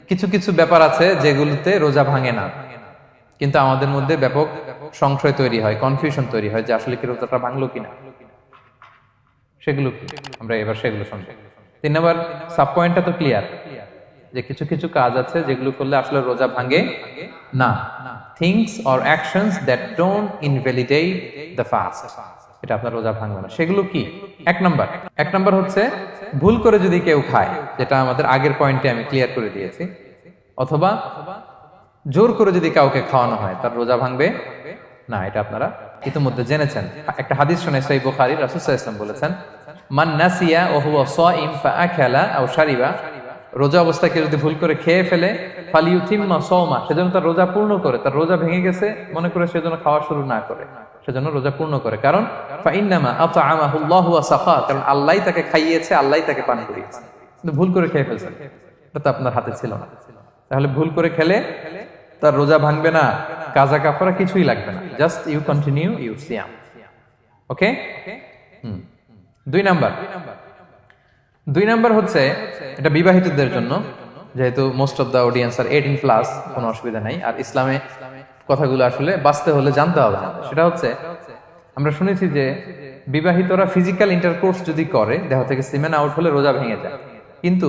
কিছু কিছু ব্যাপার আছে যেগুলোতে রোজা ভাঙে না, কিন্তু আমাদের মধ্যে ব্যাপক সংশয় তৈরি হয়, কনফিউশন তৈরি হয় যে আসলে কি রোজাটা ভাঙলো কিনা। সেগুলো কি আমরা এবার সেগুলো শুনবো। 3 নম্বর সাব পয়েন্টটা তো ক্লিয়ার যে কিছু কিছু কাজ আছে যেগুলো করলে আসলে রোজা ভাঙে না। Things or actions that don't invalidate the fast, এটা আপনার রোজা ভাঙবে না। সেগুলো কি? এক নম্বর হচ্ছে ভুল করে যদি কেউ খায়, যেটা আমাদের আগের পয়েন্টে আমি ক্লিয়ার করে দিয়েছি, অথবা জোর করে যদি কাউকে খাওয়ানো হয় তার রোজা ভাঙবে না, এটা আপনারা ইতিমধ্যে জেনেছেন। একটা হাদিস শুনে সহিহ বুখারী, রাসূল সাল্লাল্লাহু আলাইহি ওয়াসাল্লাম বলেছেন, মান নাসিয়া ওয়া হুয়া সাইম ফাআকালা আও শারিবা, রোজা অবস্থায় কেউ যদি ভুল করে খেয়ে ফেলে, ফালিউতিম্মা সাওমা, সেজন্য তার রোজা পূর্ণ করে, তার রোজা ভেঙে গেছে মনে করে সেজন্য খাওয়া শুরু না করে, সেজন্য রোজা পূর্ণ করে। কারণ ফাইন্নামা আতআমাহুল্লাহু ওয়া সাফা, কারণ আল্লাহই তাকে খাইয়েছে, আল্লাহই তাকে পান করিয়েছে। কিন্তু ভুল করে খেয়ে ফেলছেন, এটা তো আপনার হাতে ছিল না। তাহলে ভুল করে খেলে তার রোজা ভাঙবে না, কাজা কাফারা কিছুই লাগবে না, জাস্ট ইউ কন্টিনিউ ইউর সিয়াম। ওকে। 2 নাম্বার হচ্ছে, এটা বিবাহিতদের জন্য, যেহেতু মোস্ট অফ দা অডিয়েন্স আর 18+, কোনো অসুবিধা নাই। আর ইসলামে কথাগুলো আসলে বাঁচতে হলে জানতে হবে। সেটা হচ্ছে, আমরা শুনেছি যে বিবাহিতরা ফিজিক্যাল ইন্টারকোর্স যদি করে, দেহ থেকে সিমেন আউট হলে রোজা ভেঙে যায়, কিন্তু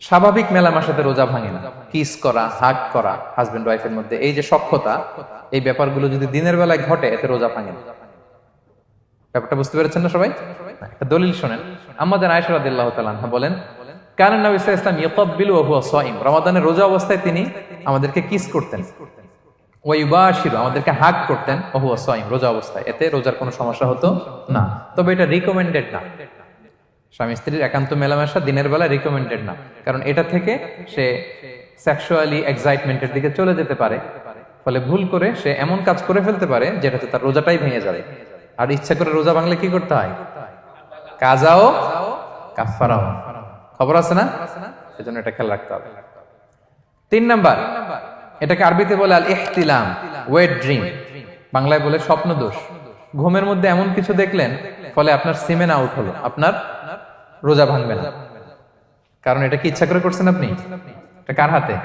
স্বাভাবিক মেলামেশাতে রোজা ভাঙে না। কিস করা, হাগ করা হাজবেন্ড ওয়াইফের মধ্যে, এই যে সখ্যতা, এই ব্যাপারগুলো যদি দিনের বেলায় ঘটে, এতে রোজা ভাঙে না। ব্যাপারটা বুঝতে পেরেছেন না সবাই? একটা দলিল শোনেন। আমাদের আয়েশা রাদিয়াল্লাহু তাআলা আনহা বলেন, কানা নবী সাল্লাল্লাহু আলাইহি ওয়াসাল্লাম ইয়াকাব্বিলু ওয়া হুয়া সাইম, রমাদানের রোজা অবস্থায় তিনি আমাদেরকে কিস করতেন, ওয়া ইউবাশিরু, আমাদেরকে হাগ করতেন, ওয়া হুয়া সাইম, রোজা অবস্থায়। এতে রোজার কোনো সমস্যা হতো না, তবে এটা রিকমেন্ডেড না। স্বামী স্ত্রীর একান্ত মেলামেশা দিনের বেলা রিকমেন্ডেড না, কারণ এটা থেকে সে সেক্সুয়ালি এক্সাইটমেন্টের দিকে চলে যেতে পারে, ফলে ভুল করে সে এমন কাজ করে ফেলতে পারে যেটাতে তার রোজাটাই ভেঙে যাবে। আর ইচ্ছা করে রোজা ভাঙলে কি করতে হয়? কাজাও কাফারাও, খবর আছে না? সেজন্য এটা খেয়াল রাখতে হবে। 3 নাম্বার, এটাকে আরবিতে বলে আল ইহতিলাম, ওয়েট ড্রিম, বাংলায় বলে স্বপ্ন দোষ। ঘুমের মধ্যে এমন কিছু দেখলেন, ফলে আপনার সিমেন আউট হলো, আপনার রোজা ভাঙবে না, কারণ এটা কি ইচ্ছা করে করছেন আপনি? এটা কার হাতে?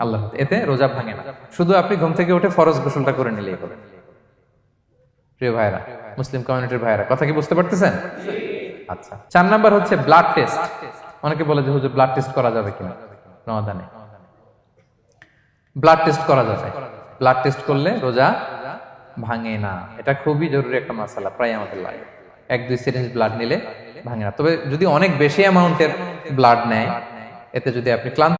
আল্লাহর হাতে। এতে রোজা ভাঙে না, শুধু আপনি ঘুম থেকে উঠে ফরজ গোসলটা করে নিলেই হবে। প্রিয় ভাইরা, মুসলিম কমিউনিটির ভাইরা, কথা কি বুঝতে পারতেছেন? আচ্ছা। 4 নাম্বার হচ্ছে ব্লাড টেস্ট। অনেকে বলে যে হুজুর ব্লাড টেস্ট করা যাবে কিনা রমাদানে? ব্লাড টেস্ট করা যাবে। ব্লাড টেস্ট করলে রোজা ভাঙে না, এটা খুবই জরুরি একটা মাসালা, প্রায় আমাদের লাগে। 1-2 সিরিঞ্জ ব্লাড নিলে ভাঙে না। তবে যদি অনেক বেশি অ্যামাউন্টের ব্লাড নেয়, এতে যদি আপনি ক্লান্ত